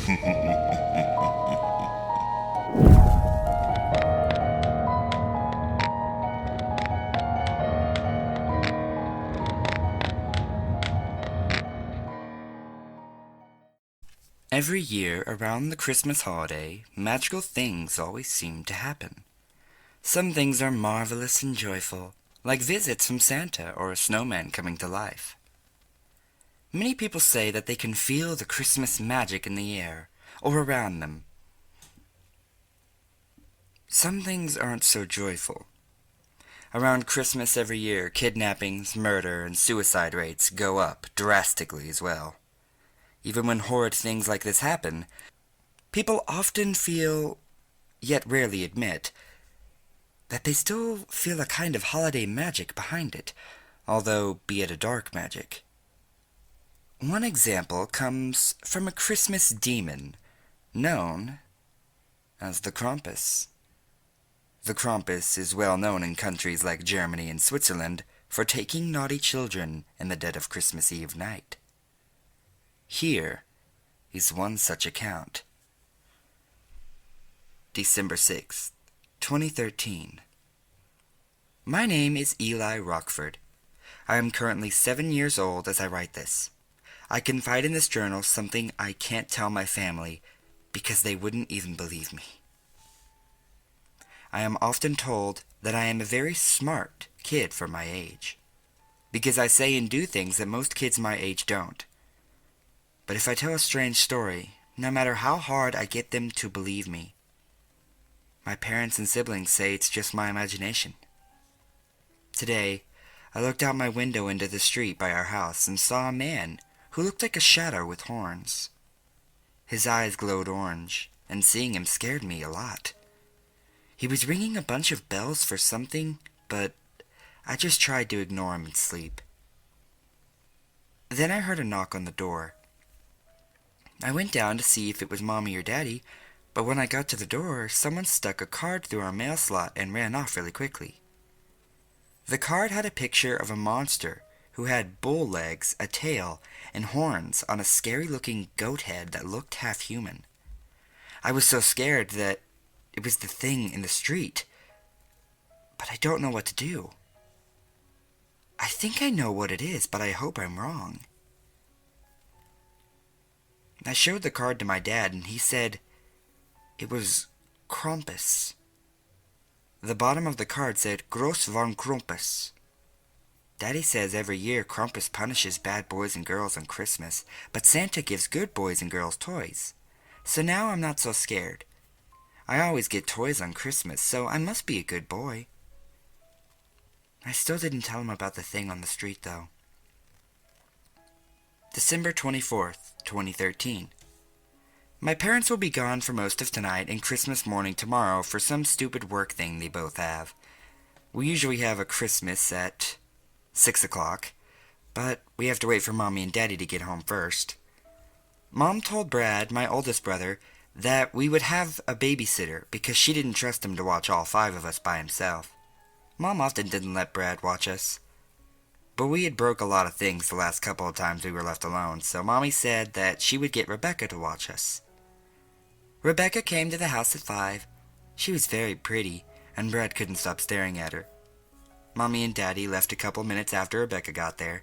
Every year around the Christmas holiday, magical things always seem to happen. Some things are marvelous and joyful, like visits from Santa or a snowman coming to life. Many people say that they can feel the Christmas magic in the air or around them. Some things aren't so joyful. Around Christmas every year, kidnappings, murder, and suicide rates go up drastically as well. Even when horrid things like this happen, people often feel, yet rarely admit, that they still feel a kind of holiday magic behind it, although be it a dark magic. One example comes from a Christmas demon known as the Krampus. The Krampus is well known in countries like Germany and Switzerland for taking naughty children in the dead of Christmas Eve night. Here is one such account. December 6th, 2013. My name is Eli Rockford. I am currently 7 years old as I write this. I confide in this journal something I can't tell my family because they wouldn't even believe me. I am often told that I am a very smart kid for my age, because I say and do things that most kids my age don't. But if I tell a strange story, no matter how hard I get them to believe me, my parents and siblings say it's just my imagination. Today, I looked out my window into the street by our house and saw a man who looked like a shadow with horns. His eyes glowed orange, and seeing him scared me a lot. He was ringing a bunch of bells for something, but I just tried to ignore him and sleep. Then I heard a knock on the door. I went down to see if it was Mommy or Daddy, but when I got to the door, someone stuck a card through our mail slot and ran off really quickly. The card had a picture of a monster who had bull legs, a tail, and horns on a scary-looking goat head that looked half-human. I was so scared that it was the thing in the street, but I don't know what to do. I think I know what it is, but I hope I'm wrong. I showed the card to my dad, and he said it was Krampus. The bottom of the card said, Groß von Krampus. Daddy says every year Krampus punishes bad boys and girls on Christmas, but Santa gives good boys and girls toys. So now I'm not so scared. I always get toys on Christmas, so I must be a good boy. I still didn't tell him about the thing on the street, though. December 24th, 2013. My parents will be gone for most of tonight and Christmas morning tomorrow for some stupid work thing they both have. We usually have a Christmas at 6 o'clock, but we have to wait for Mommy and Daddy to get home first. Mom told Brad, my oldest brother, that we would have a babysitter because she didn't trust him to watch all 5 of us by himself. Mom often didn't let Brad watch us, but we had broke a lot of things the last couple of times we were left alone, so Mommy said that she would get Rebecca to watch us. Rebecca came to the house at 5. She was very pretty, and Brad couldn't stop staring at her. Mommy and Daddy left a couple minutes after Rebecca got there.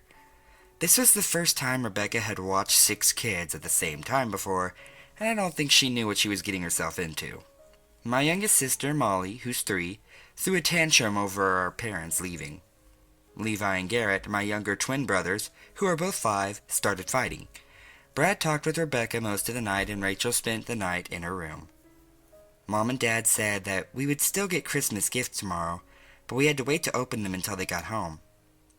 This was the first time Rebecca had watched 6 kids at the same time before, and I don't think she knew what she was getting herself into. My youngest sister, Molly, who's 3, threw a tantrum over our parents leaving. Levi and Garrett, my younger twin brothers, who are both 5, started fighting. Brad talked with Rebecca most of the night, and Rachel spent the night in her room. Mom and Dad said that we would still get Christmas gifts tomorrow, but we had to wait to open them until they got home.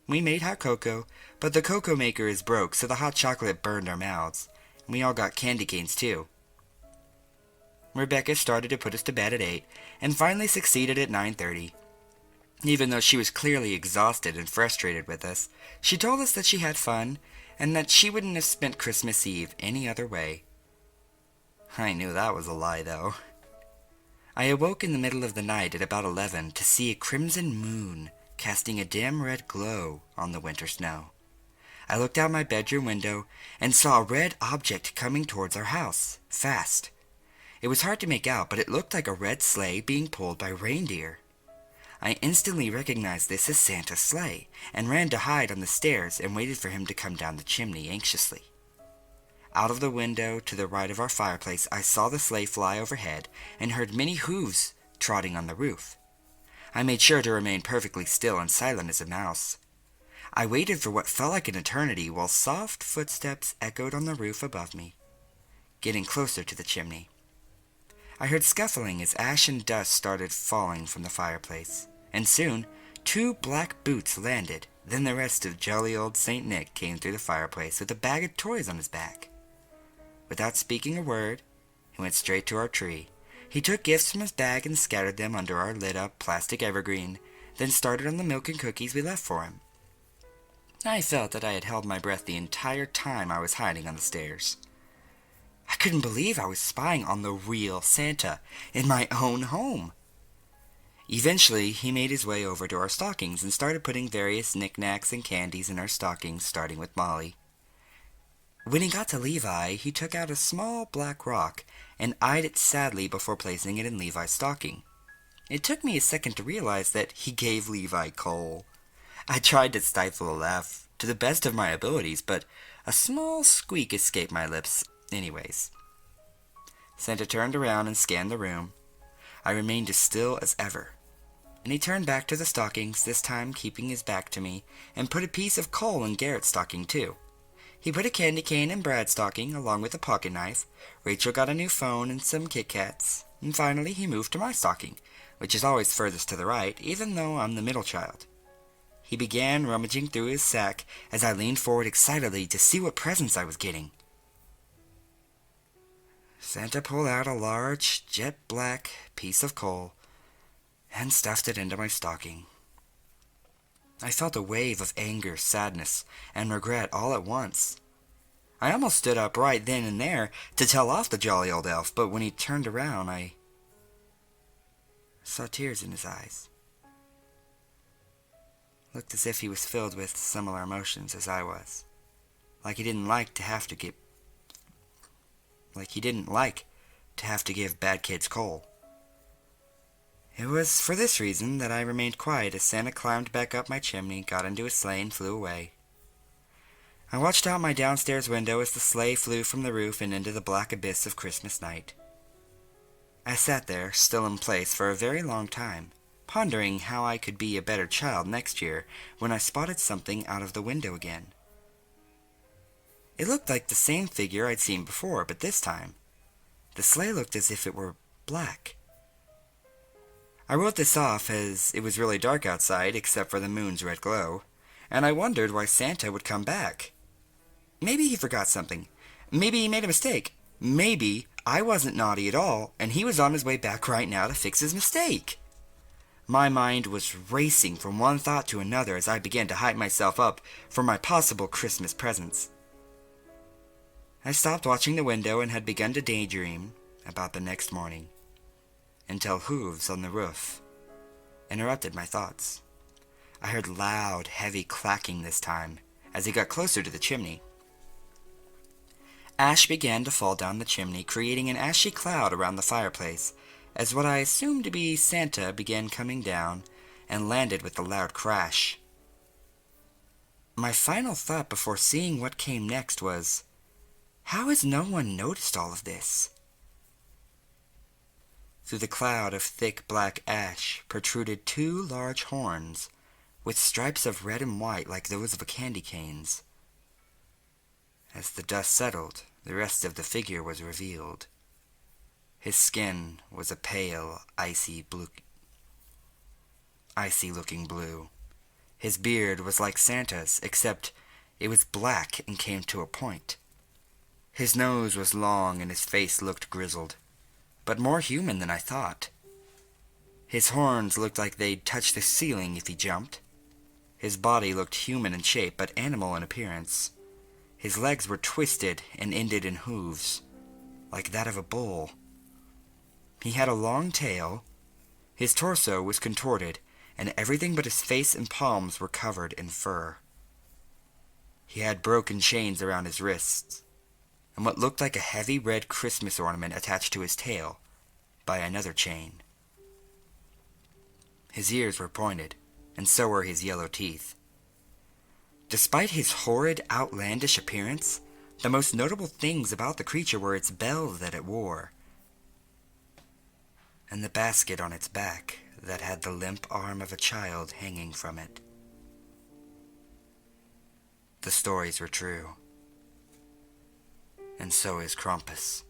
We made hot cocoa, but the cocoa maker is broke, so the hot chocolate burned our mouths, and we all got candy canes too. Rebecca started to put us to bed at 8, and finally succeeded at 9:30. Even though she was clearly exhausted and frustrated with us, she told us that she had fun, and that she wouldn't have spent Christmas Eve any other way. I knew that was a lie, though. I awoke in the middle of the night at about 11 to see a crimson moon casting a dim red glow on the winter snow. I looked out my bedroom window and saw a red object coming towards our house, fast. It was hard to make out, but it looked like a red sleigh being pulled by reindeer. I instantly recognized this as Santa's sleigh, and ran to hide on the stairs and waited for him to come down the chimney anxiously. Out of the window to the right of our fireplace, I saw the sleigh fly overhead and heard many hooves trotting on the roof. I made sure to remain perfectly still and silent as a mouse. I waited for what felt like an eternity while soft footsteps echoed on the roof above me, getting closer to the chimney. I heard scuffling as ash and dust started falling from the fireplace, and soon 2 black boots landed. Then the rest of jolly old Saint Nick came through the fireplace with a bag of toys on his back. Without speaking a word, he went straight to our tree. He took gifts from his bag and scattered them under our lit-up plastic evergreen, then started on the milk and cookies we left for him. I felt that I had held my breath the entire time I was hiding on the stairs. I couldn't believe I was spying on the real Santa in my own home. Eventually, he made his way over to our stockings and started putting various knickknacks and candies in our stockings, starting with Molly. When he got to Levi, he took out a small black rock and eyed it sadly before placing it in Levi's stocking. It took me a second to realize that he gave Levi coal. I tried to stifle a laugh to the best of my abilities, but a small squeak escaped my lips anyways. Santa turned around and scanned the room. I remained as still as ever, and he turned back to the stockings, this time keeping his back to me, and put a piece of coal in Garrett's stocking too. He put a candy cane in Brad's stocking, along with a pocket knife. Rachel got a new phone and some Kit Kats, and finally he moved to my stocking, which is always furthest to the right, even though I'm the middle child. He began rummaging through his sack as I leaned forward excitedly to see what presents I was getting. Santa pulled out a large, jet-black piece of coal and stuffed it into my stocking. I felt a wave of anger, sadness, and regret all at once. I almost stood up right then and there to tell off the jolly old elf, but when he turned around, I saw tears in his eyes. Looked as if he was filled with similar emotions as I was, like he didn't like to have to give bad kids coal. It was for this reason that I remained quiet as Santa climbed back up my chimney, got into his sleigh, and flew away. I watched out my downstairs window as the sleigh flew from the roof and into the black abyss of Christmas night. I sat there, still in place, for a very long time, pondering how I could be a better child next year when I spotted something out of the window again. It looked like the same figure I'd seen before, but this time, the sleigh looked as if it were black. I wrote this off as it was really dark outside except for the moon's red glow, and I wondered why Santa would come back. Maybe he forgot something. Maybe he made a mistake. Maybe I wasn't naughty at all, and he was on his way back right now to fix his mistake. My mind was racing from one thought to another as I began to hype myself up for my possible Christmas presents. I stopped watching the window and had begun to daydream about the next morning, until hooves on the roof interrupted my thoughts. I heard loud, heavy clacking this time as he got closer to the chimney. Ash began to fall down the chimney, creating an ashy cloud around the fireplace, as what I assumed to be Santa began coming down and landed with a loud crash. My final thought before seeing what came next was, how has no one noticed all of this? Through the cloud of thick black ash protruded 2 large horns, with stripes of red and white like those of a candy cane's. As the dust settled, the rest of the figure was revealed. His skin was a pale, icy-looking blue. His beard was like Santa's, except it was black and came to a point. His nose was long and his face looked grizzled, but more human than I thought. His horns looked like they'd touch the ceiling if he jumped. His body looked human in shape, but animal in appearance. His legs were twisted and ended in hooves, like that of a bull. He had a long tail. His torso was contorted, and everything but his face and palms were covered in fur. He had broken chains around his wrists, and what looked like a heavy red Christmas ornament attached to his tail by another chain. His ears were pointed, and so were his yellow teeth. Despite his horrid, outlandish appearance, the most notable things about the creature were its bell that it wore, and the basket on its back that had the limp arm of a child hanging from it. The stories were true. And so is Krampus.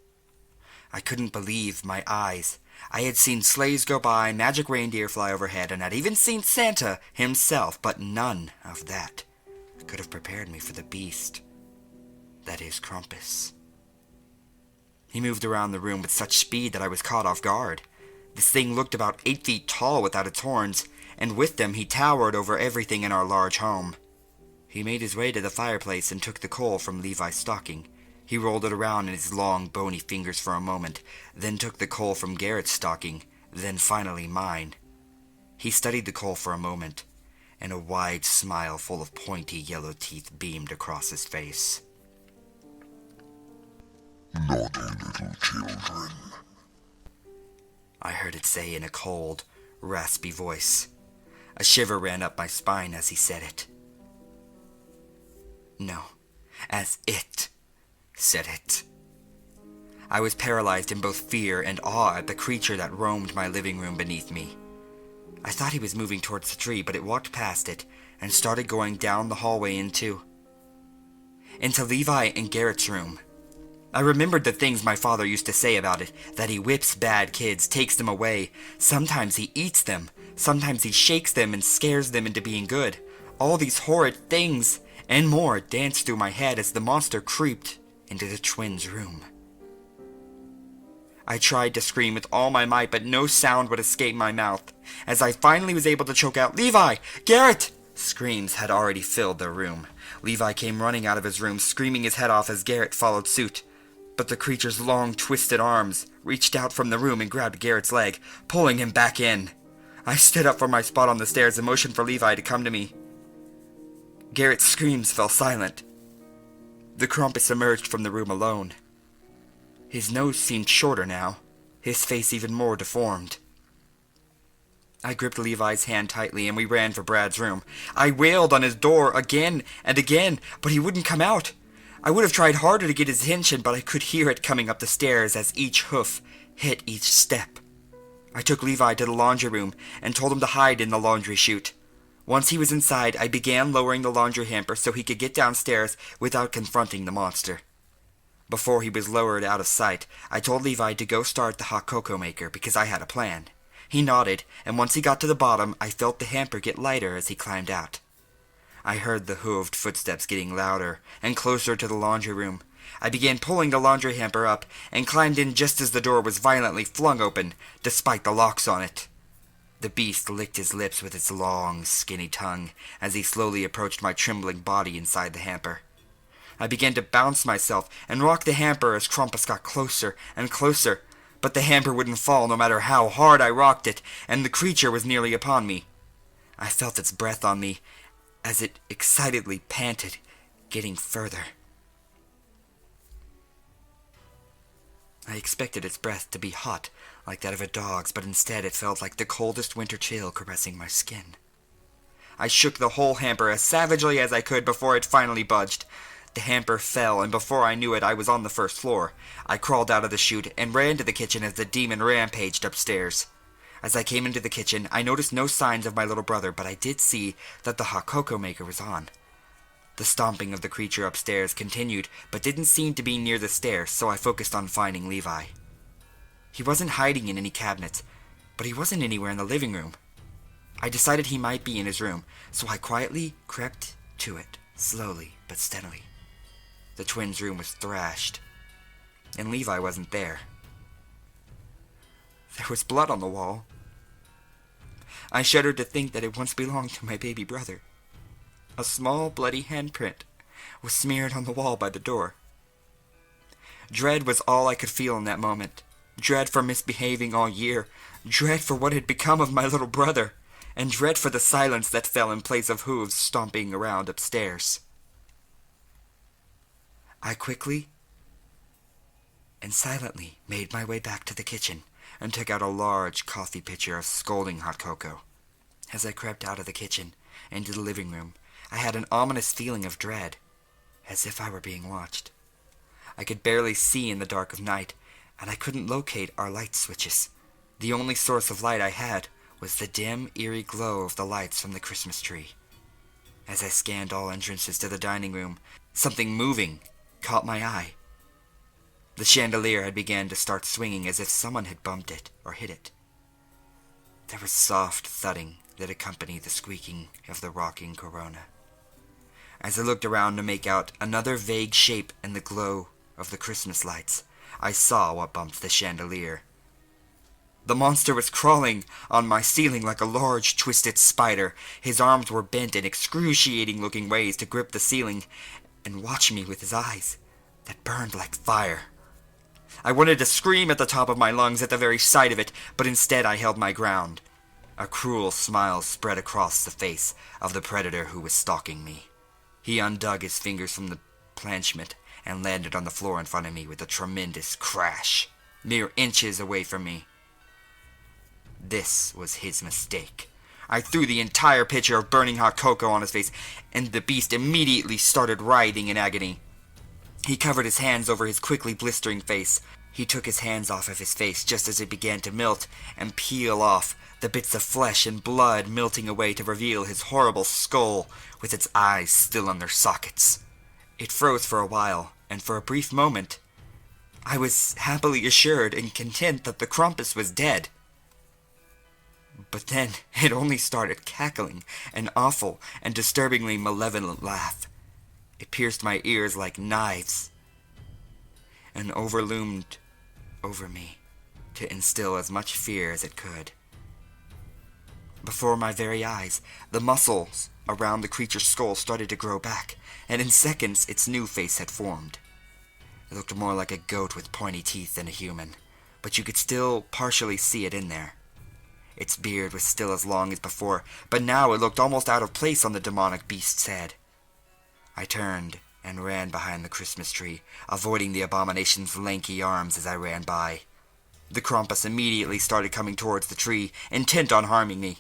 I couldn't believe my eyes. I had seen sleighs go by, magic reindeer fly overhead, and I'd even seen Santa himself, but none of that could have prepared me for the beast that is Krampus. He moved around the room with such speed that I was caught off guard. This thing looked about 8 feet tall without its horns, and with them he towered over everything in our large home. He made his way to the fireplace and took the coal from Levi's stocking. He rolled it around in his long, bony fingers for a moment, then took the coal from Garrett's stocking, then finally mine. He studied the coal for a moment, and a wide smile full of pointy yellow teeth beamed across his face. Naughty little children, I heard it say in a cold, raspy voice. A shiver ran up my spine as he said it. No, as it said it. I was paralyzed in both fear and awe at the creature that roamed my living room beneath me. I thought he was moving towards the tree, but it walked past it and started going down the hallway into Levi and Garrett's room. I remembered the things my father used to say about it, that he whips bad kids, takes them away. Sometimes he eats them. Sometimes he shakes them and scares them into being good. All these horrid things and more danced through my head as the monster creeped into the twins' room. I tried to scream with all my might, but no sound would escape my mouth. As I finally was able to choke out, "Levi! Garrett!" Screams had already filled their room. Levi came running out of his room, screaming his head off as Garrett followed suit. But the creature's long, twisted arms reached out from the room and grabbed Garrett's leg, pulling him back in. I stood up from my spot on the stairs and motioned for Levi to come to me. Garrett's screams fell silent. The Krampus emerged from the room alone. His nose seemed shorter now, his face even more deformed. I gripped Levi's hand tightly and we ran for Brad's room. I wailed on his door again and again, but he wouldn't come out. I would have tried harder to get his attention, but I could hear it coming up the stairs as each hoof hit each step. I took Levi to the laundry room and told him to hide in the laundry chute. Once he was inside, I began lowering the laundry hamper so he could get downstairs without confronting the monster. Before he was lowered out of sight, I told Levi to go start the hot cocoa maker because I had a plan. He nodded, and once he got to the bottom, I felt the hamper get lighter as he climbed out. I heard the hooved footsteps getting louder and closer to the laundry room. I began pulling the laundry hamper up and climbed in just as the door was violently flung open, despite the locks on it. The beast licked his lips with its long, skinny tongue as he slowly approached my trembling body inside the hamper. I began to bounce myself and rock the hamper as Krampus got closer and closer, but the hamper wouldn't fall no matter how hard I rocked it, and the creature was nearly upon me. I felt its breath on me as it excitedly panted, getting further. I expected its breath to be hot, like that of a dog's, but instead it felt like the coldest winter chill caressing my skin. I shook the whole hamper as savagely as I could before it finally budged. The hamper fell, and before I knew it, I was on the first floor. I crawled out of the chute and ran to the kitchen as the demon rampaged upstairs. As I came into the kitchen, I noticed no signs of my little brother, but I did see that the hot cocoa maker was on. The stomping of the creature upstairs continued, but didn't seem to be near the stairs, so I focused on finding Levi. He wasn't hiding in any cabinets, but he wasn't anywhere in the living room. I decided he might be in his room, so I quietly crept to it, slowly but steadily. The twins' room was thrashed, and Levi wasn't there. There was blood on the wall. I shuddered to think that it once belonged to my baby brother. A small, bloody handprint was smeared on the wall by the door. Dread was all I could feel in that moment. Dread for misbehaving all year. Dread for what had become of my little brother. And dread for the silence that fell in place of hooves stomping around upstairs. I quickly and silently made my way back to the kitchen and took out a large coffee pitcher of scalding hot cocoa. As I crept out of the kitchen into the living room, I had an ominous feeling of dread, as if I were being watched. I could barely see in the dark of night, and I couldn't locate our light switches. The only source of light I had was the dim, eerie glow of the lights from the Christmas tree. As I scanned all entrances to the dining room, something moving caught my eye. The chandelier had begun to start swinging as if someone had bumped it or hit it. There was soft thudding that accompanied the squeaking of the rocking corona. As I looked around to make out another vague shape in the glow of the Christmas lights, I saw what bumped the chandelier. The monster was crawling on my ceiling like a large, twisted spider. His arms were bent in excruciating-looking ways to grip the ceiling and watch me with his eyes that burned like fire. I wanted to scream at the top of my lungs at the very sight of it, but instead I held my ground. A cruel smile spread across the face of the predator who was stalking me. He undug his fingers from the planchette and landed on the floor in front of me with a tremendous crash, mere inches away from me. This was his mistake. I threw the entire pitcher of burning hot cocoa on his face, and the beast immediately started writhing in agony. He covered his hands over his quickly blistering face. He took his hands off of his face just as it began to melt and peel off, the bits of flesh and blood melting away to reveal his horrible skull with its eyes still in their sockets. It froze for a while, and for a brief moment, I was happily assured and content that the Krampus was dead. But then it only started cackling an awful and disturbingly malevolent laugh. It pierced my ears like knives and overloomed over me to instill as much fear as it could. Before my very eyes, the muscles around the creature's skull started to grow back, and in seconds its new face had formed. It looked more like a goat with pointy teeth than a human, but you could still partially see it in there. Its beard was still as long as before, but now it looked almost out of place on the demonic beast's head. I turned and ran behind the Christmas tree, avoiding the abomination's lanky arms as I ran by. The Krampus immediately started coming towards the tree, intent on harming me.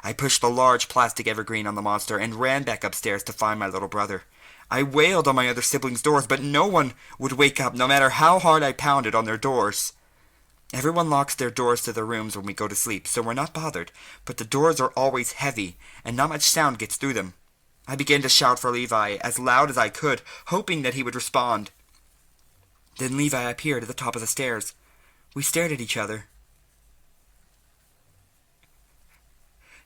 I pushed the large plastic evergreen on the monster and ran back upstairs to find my little brother. I wailed on my other siblings' doors, but no one would wake up no matter how hard I pounded on their doors. Everyone locks their doors to their rooms when we go to sleep, so we're not bothered, but the doors are always heavy, and not much sound gets through them. I began to shout for Levi as loud as I could, hoping that he would respond. Then Levi appeared at the top of the stairs. We stared at each other.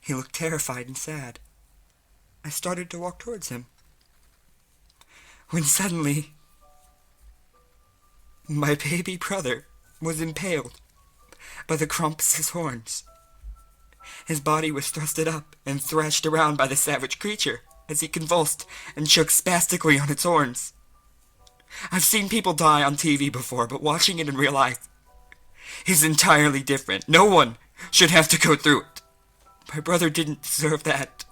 He looked terrified and sad. I started to walk towards him, when suddenly my baby brother was impaled by the Krampus's horns. His body was thrusted up and thrashed around by the savage creature as he convulsed and shook spastically on its horns. I've seen people die on TV before, but watching it in real life is entirely different. No one should have to go through it. My brother didn't deserve that.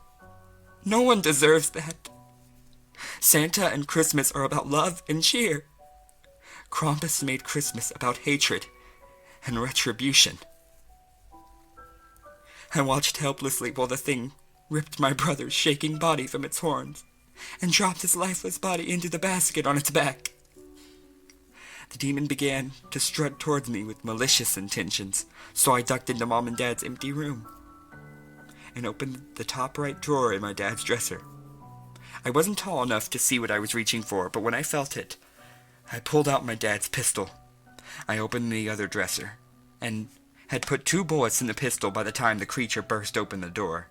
No one deserves that. Santa and Christmas are about love and cheer. Krampus made Christmas about hatred and retribution. I watched helplessly while the thing ripped my brother's shaking body from its horns and dropped his lifeless body into the basket on its back. The demon began to strut towards me with malicious intentions, so I ducked into Mom and Dad's empty room and opened the top right drawer in my dad's dresser. I wasn't tall enough to see what I was reaching for, but when I felt it, I pulled out my dad's pistol. I opened the other dresser, and had put 2 bullets in the pistol by the time the creature burst open the door.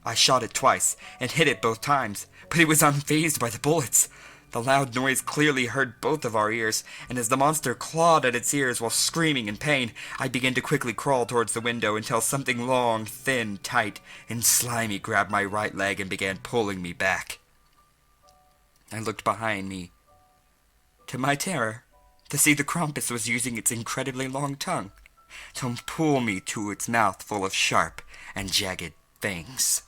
I shot it twice, and hit it both times, but it was unfazed by the bullets. The loud noise clearly hurt both of our ears, and as the monster clawed at its ears while screaming in pain, I began to quickly crawl towards the window until something long, thin, tight, and slimy grabbed my right leg and began pulling me back. I looked behind me, to my terror, to see the Krampus was using its incredibly long tongue to pull me to its mouth full of sharp and jagged fangs.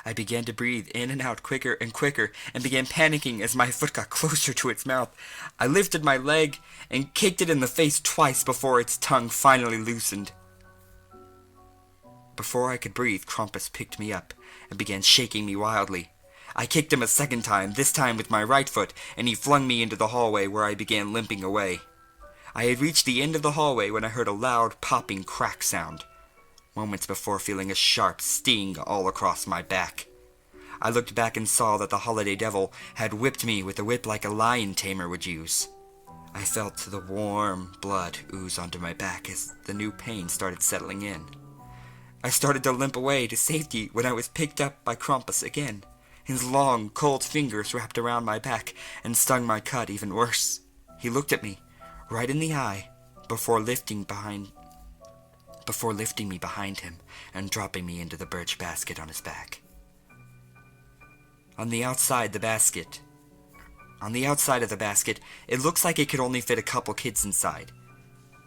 I began to breathe in and out quicker and quicker, and began panicking as my foot got closer to its mouth. I lifted my leg and kicked it in the face twice before its tongue finally loosened. Before I could breathe, Krampus picked me up and began shaking me wildly. I kicked him a second time, this time with my right foot, and he flung me into the hallway where I began limping away. I had reached the end of the hallway when I heard a loud, popping crack sound, moments before feeling a sharp sting all across my back. I looked back and saw that the holiday devil had whipped me with a whip like a lion tamer would use. I felt the warm blood ooze onto my back as the new pain started settling in. I started to limp away to safety when I was picked up by Krampus again. His long, cold fingers wrapped around my back and stung my cut even worse. He looked at me, right in the eye, before lifting me behind him and dropping me into the birch basket on his back. On the outside of the basket, it looks like it could only fit a couple kids inside.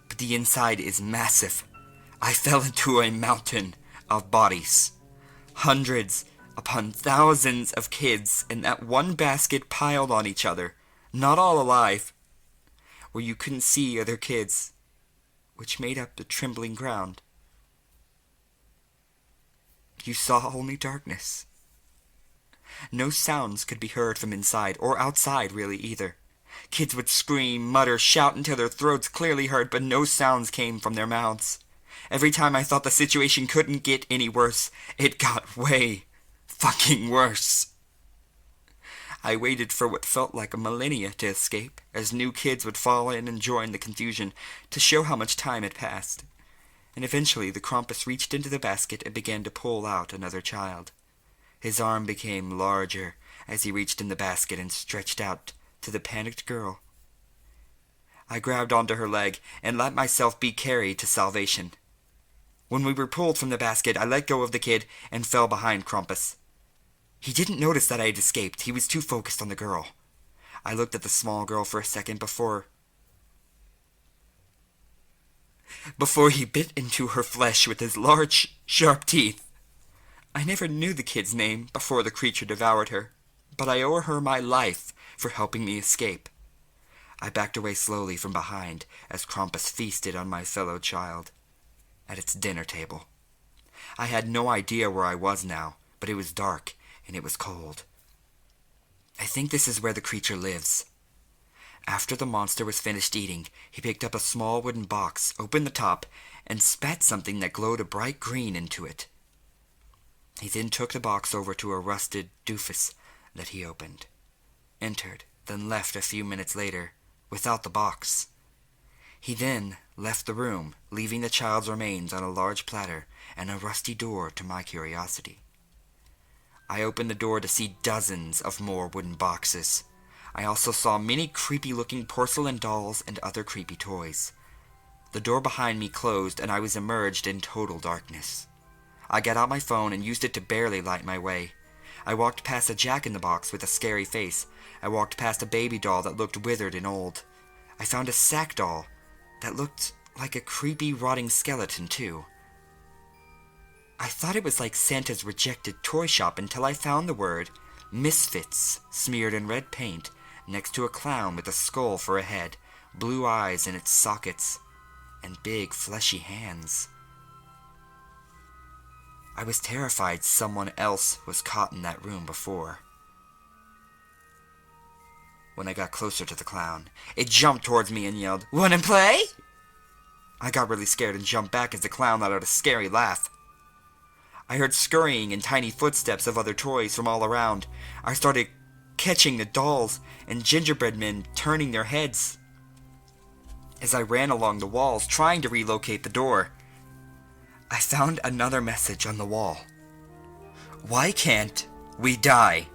But the inside is massive. I fell into a mountain of bodies. Hundreds upon thousands of kids in that one basket piled on each other, not all alive, where you couldn't see other kids, which made up the trembling ground. You saw only darkness. No sounds could be heard from inside, or outside really either. Kids would scream, mutter, shout until their throats clearly hurt, but no sounds came from their mouths. Every time I thought the situation couldn't get any worse, it got way fucking worse. I waited for what felt like a millennia to escape, as new kids would fall in and join the confusion to show how much time had passed. And eventually the Krampus reached into the basket and began to pull out another child. His arm became larger as he reached in the basket and stretched out to the panicked girl. I grabbed onto her leg and let myself be carried to salvation. When we were pulled from the basket, I let go of the kid and fell behind Krampus. He didn't notice that I had escaped. He was too focused on the girl. I looked at the small girl for a second before he bit into her flesh with his large, sharp teeth. I never knew the kid's name before the creature devoured her, but I owe her my life for helping me escape. I backed away slowly from behind as Krampus feasted on my fellow child at its dinner table. I had no idea where I was now, but it was dark and it was cold. I think this is where the creature lives. After the monster was finished eating, he picked up a small wooden box, opened the top, and spat something that glowed a bright green into it. He then took the box over to a rusted doofus that he opened, entered, then left a few minutes later, without the box. He then left the room, leaving the child's remains on a large platter and a rusty door to my curiosity. I opened the door to see dozens of more wooden boxes. I also saw many creepy-looking porcelain dolls and other creepy toys. The door behind me closed and I was immersed in total darkness. I got out my phone and used it to barely light my way. I walked past a jack-in-the-box with a scary face. I walked past a baby doll that looked withered and old. I found a sack doll that looked like a creepy, rotting skeleton, too. I thought it was like Santa's rejected toy shop until I found the word Misfits smeared in red paint next to a clown with a skull for a head, blue eyes in its sockets, and big fleshy hands. I was terrified someone else was caught in that room before. When I got closer to the clown, it jumped towards me and yelled, "Wanna play?" I got really scared and jumped back as the clown let out a scary laugh. I heard scurrying and tiny footsteps of other toys from all around. I started catching the dolls and gingerbread men turning their heads as I ran along the walls trying to relocate the door. I found another message on the wall. "Why can't we die?"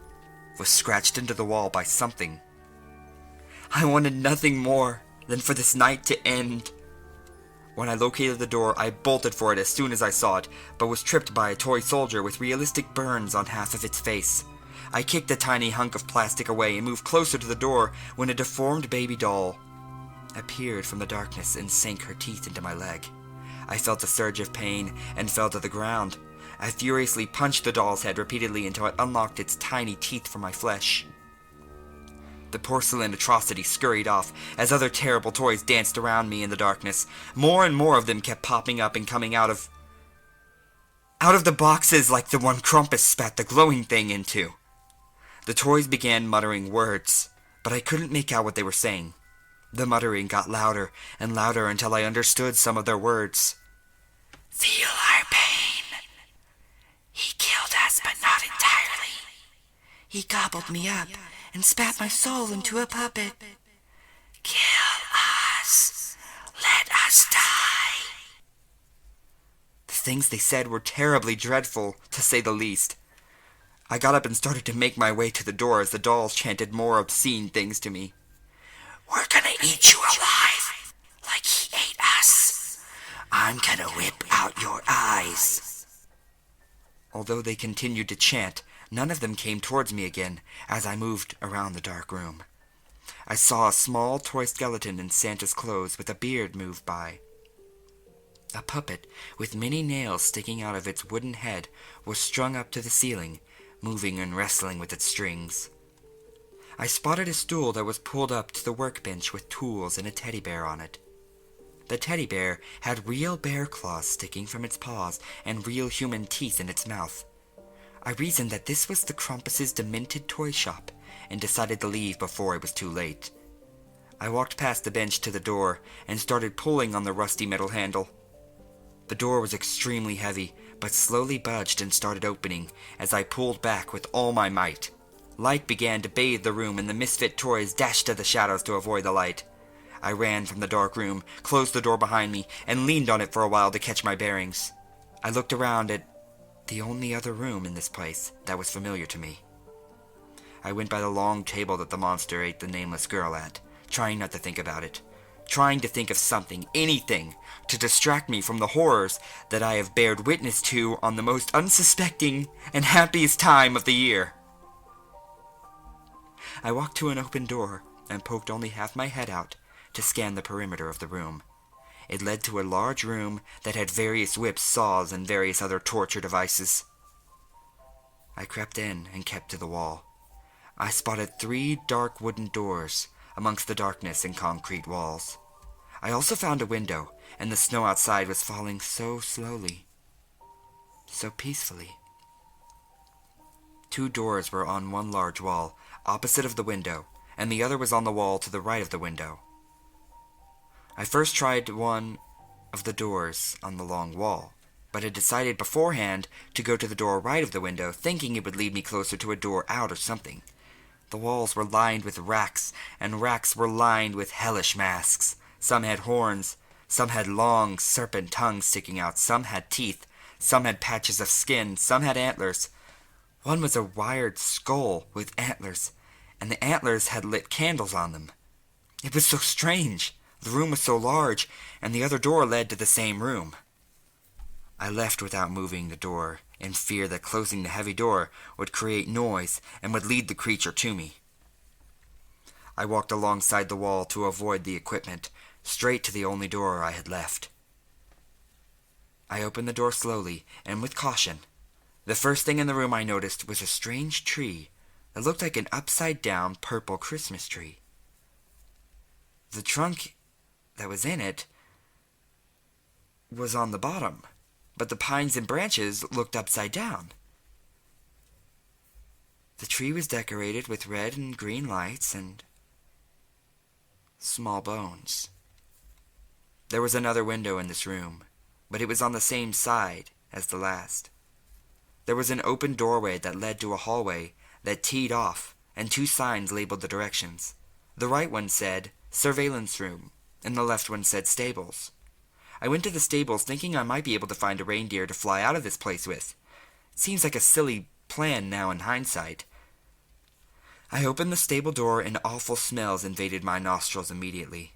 was scratched into the wall by something. I wanted nothing more than for this night to end. When I located the door, I bolted for it as soon as I saw it, but was tripped by a toy soldier with realistic burns on half of its face. I kicked a tiny hunk of plastic away and moved closer to the door when a deformed baby doll appeared from the darkness and sank her teeth into my leg. I felt a surge of pain and fell to the ground. I furiously punched the doll's head repeatedly until it unlocked its tiny teeth from my flesh. The porcelain atrocity scurried off as other terrible toys danced around me in the darkness. More and more of them kept popping up and coming out of the boxes like the one Krampus spat the glowing thing into. The toys began muttering words, but I couldn't make out what they were saying. The muttering got louder and louder until I understood some of their words. "Feel our pain. He killed us, but not entirely. He gobbled me up and spat my soul into a puppet. Kill us. Let us die." The things they said were terribly dreadful, to say the least. I got up and started to make my way to the door as the dolls chanted more obscene things to me. "We're gonna eat you alive, like he ate us. I'm gonna whip out your eyes." Although they continued to chant, none of them came towards me again as I moved around the dark room. I saw a small toy skeleton in Santa's clothes with a beard move by. A puppet with many nails sticking out of its wooden head was strung up to the ceiling, moving and wrestling with its strings. I spotted a stool that was pulled up to the workbench with tools and a teddy bear on it. The teddy bear had real bear claws sticking from its paws and real human teeth in its mouth. I reasoned that this was the Krampus's demented toy shop and decided to leave before it was too late. I walked past the bench to the door and started pulling on the rusty metal handle. The door was extremely heavy, but slowly budged and started opening as I pulled back with all my might. Light began to bathe the room and the misfit toys dashed to the shadows to avoid the light. I ran from the dark room, closed the door behind me, and leaned on it for a while to catch my bearings. I looked around at the only other room in this place that was familiar to me. I went by the long table that the monster ate the nameless girl at, trying not to think about it, trying to think of something, anything, to distract me from the horrors that I have bared witness to on the most unsuspecting and happiest time of the year. I walked to an open door and poked only half my head out to scan the perimeter of the room. It led to a large room that had various whips, saws, and various other torture devices. I crept in and kept to the wall. I spotted 3 dark wooden doors amongst the darkness and concrete walls. I also found a window, and the snow outside was falling so slowly, so peacefully. 2 doors were on one large wall, opposite of the window, and the other was on the wall to the right of the window. I first tried one of the doors on the long wall, but had decided beforehand to go to the door right of the window, thinking it would lead me closer to a door out or something. The walls were lined with racks, and racks were lined with hellish masks. Some had horns, some had long serpent tongues sticking out, some had teeth, some had patches of skin, some had antlers. One was a wired skull with antlers, and the antlers had lit candles on them. It was so strange. The room was so large, and the other door led to the same room. I left without moving the door, in fear that closing the heavy door would create noise and would lead the creature to me. I walked alongside the wall to avoid the equipment, straight to the only door I had left. I opened the door slowly and with caution. The first thing in the room I noticed was a strange tree that looked like an upside-down purple Christmas tree. The trunk that was in it was on the bottom, but the pines and branches looked upside down. The tree was decorated with red and green lights and small bones. There was another window in this room, but it was on the same side as the last. There was an open doorway that led to a hallway that teed off, and 2 signs labeled the directions. The right one said, "Surveillance Room," and the left one said, "Stables." I went to the stables thinking I might be able to find a reindeer to fly out of this place with. It seems like a silly plan now in hindsight. I opened the stable door and awful smells invaded my nostrils immediately.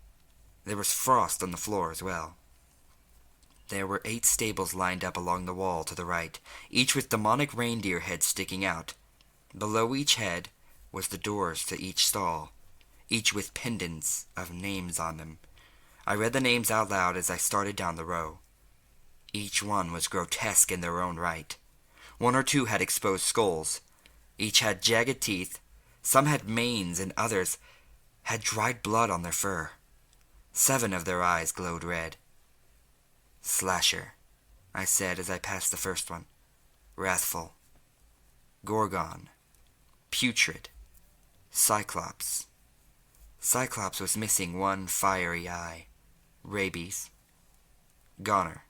There was frost on the floor as well. There were 8 stables lined up along the wall to the right, each with demonic reindeer heads sticking out. Below each head was the doors to each stall, each with pendants of names on them. I read the names out loud as I started down the row. Each one was grotesque in their own right. 1 or 2 had exposed skulls. Each had jagged teeth. Some had manes, and others had dried blood on their fur. 7 of their eyes glowed red. Slasher, I said as I passed the first one. Wrathful. Gorgon. Putrid. Cyclops. Cyclops was missing 1 fiery eye. Rabies. Goner.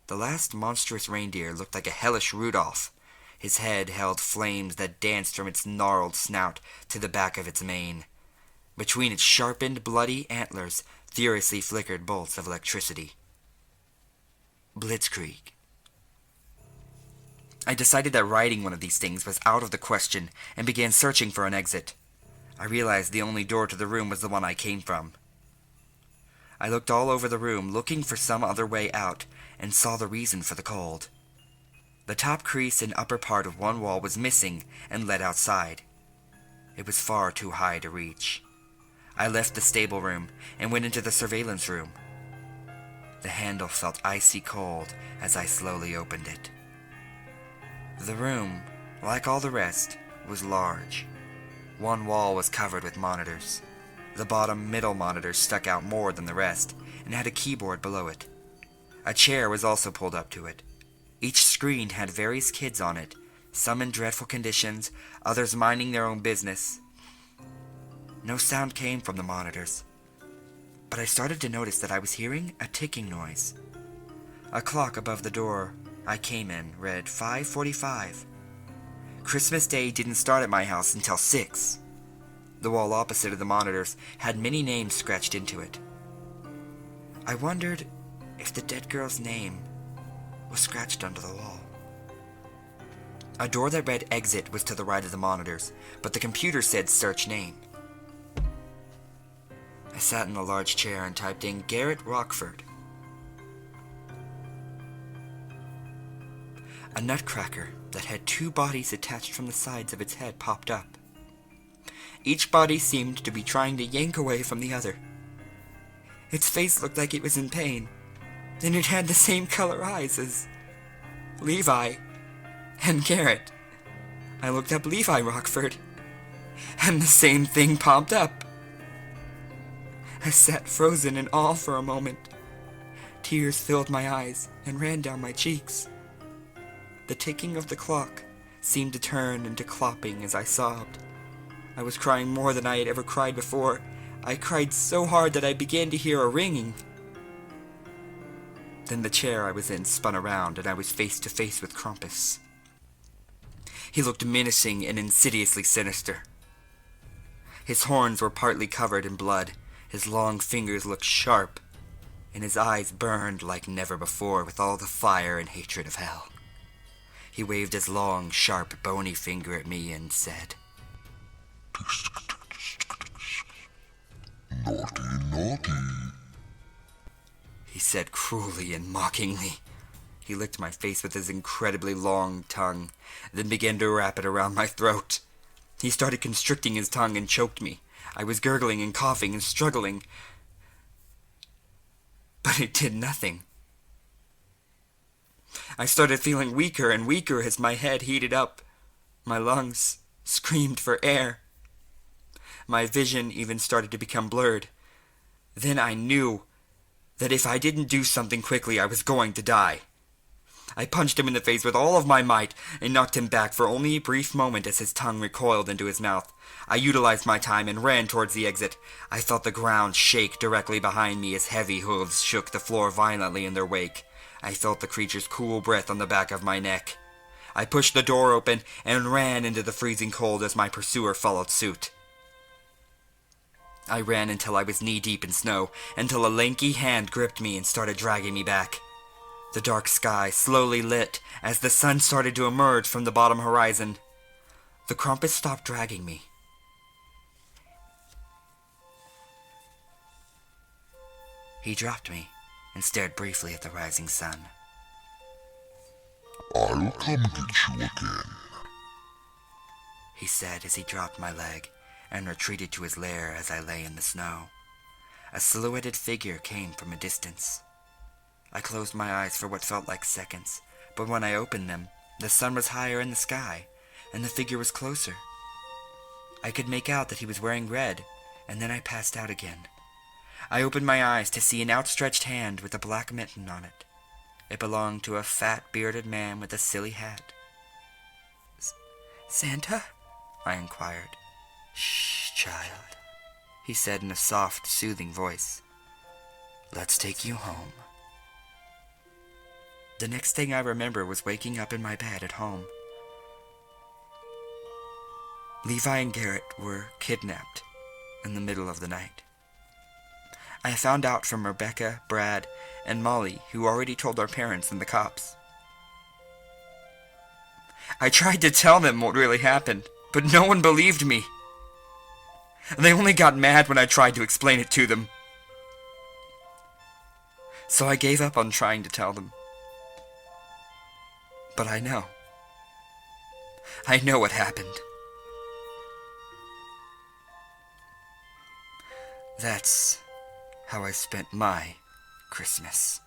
The last monstrous reindeer looked like a hellish Rudolph. His head held flames that danced from its gnarled snout to the back of its mane. Between its sharpened, bloody antlers furiously flickered bolts of electricity. Blitzkrieg. I decided that riding one of these things was out of the question and began searching for an exit. I realized the only door to the room was the one I came from. I looked all over the room, looking for some other way out, and saw the reason for the cold. The top crease and upper part of one wall was missing and led outside. It was far too high to reach. I left the stable room and went into the surveillance room. The handle felt icy cold as I slowly opened it. The room, like all the rest, was large. One wall was covered with monitors. The bottom middle monitor stuck out more than the rest and had a keyboard below it. A chair was also pulled up to it. Each screen had various kids on it, some in dreadful conditions, others minding their own business. No sound came from the monitors, but I started to notice that I was hearing a ticking noise. A clock above the door I came in read 5:45. Christmas Day didn't start at my house until 6. The wall opposite of the monitors had many names scratched into it. I wondered if the dead girl's name was scratched under the wall. A door that read exit was to the right of the monitors, but the computer said search name. I sat in a large chair and typed in Garrett Rockford. A nutcracker that had 2 bodies attached from the sides of its head popped up. Each body seemed to be trying to yank away from the other. Its face looked like it was in pain, and it had the same color eyes as Levi and Garrett. I looked up Levi Rockford, and the same thing popped up. I sat frozen in awe for a moment. Tears filled my eyes and ran down my cheeks. The ticking of the clock seemed to turn into clopping as I sobbed. I was crying more than I had ever cried before. I cried so hard that I began to hear a ringing. Then the chair I was in spun around, and I was face to face with Krampus. He looked menacing and insidiously sinister. His horns were partly covered in blood, his long fingers looked sharp, and his eyes burned like never before with all the fire and hatred of hell. He waved his long, sharp, bony finger at me and said, Naughty, naughty. He said cruelly and mockingly. He licked my face with his incredibly long tongue, then began to wrap it around my throat. He started constricting his tongue and choked me. I was gurgling and coughing and struggling, but it did nothing. I started feeling weaker and weaker as my head heated up. My lungs screamed for air. My vision even started to become blurred. Then I knew that if I didn't do something quickly, I was going to die. I punched him in the face with all of my might and knocked him back for only a brief moment as his tongue recoiled into his mouth. I utilized my time and ran towards the exit. I felt the ground shake directly behind me as heavy hooves shook the floor violently in their wake. I felt the creature's cool breath on the back of my neck. I pushed the door open and ran into the freezing cold as my pursuer followed suit. I ran until I was knee-deep in snow, until a lanky hand gripped me and started dragging me back. The dark sky slowly lit as the sun started to emerge from the bottom horizon. The Krampus stopped dragging me. He dropped me and stared briefly at the rising sun. I'll come get you again. He said as he dropped my leg and retreated to his lair as I lay in the snow. A silhouetted figure came from a distance. I closed my eyes for what felt like seconds, but when I opened them, The sun was higher in the sky, and the figure was closer. I could make out that he was wearing red, and then I passed out again. I opened my eyes to see an outstretched hand with a black mitten on it. It belonged to a fat, bearded man with a silly hat. "Santa?" I inquired. "Shh, child," he said in a soft, soothing voice. "Let's take you home." The next thing I remember was waking up in my bed at home. Levi and Garrett were kidnapped in the middle of the night. I found out from Rebecca, Brad, and Molly, who already told our parents and the cops. I tried to tell them what really happened, but no one believed me. They only got mad when I tried to explain it to them. So I gave up on trying to tell them. But I know. I know what happened. That's how I spent my Christmas.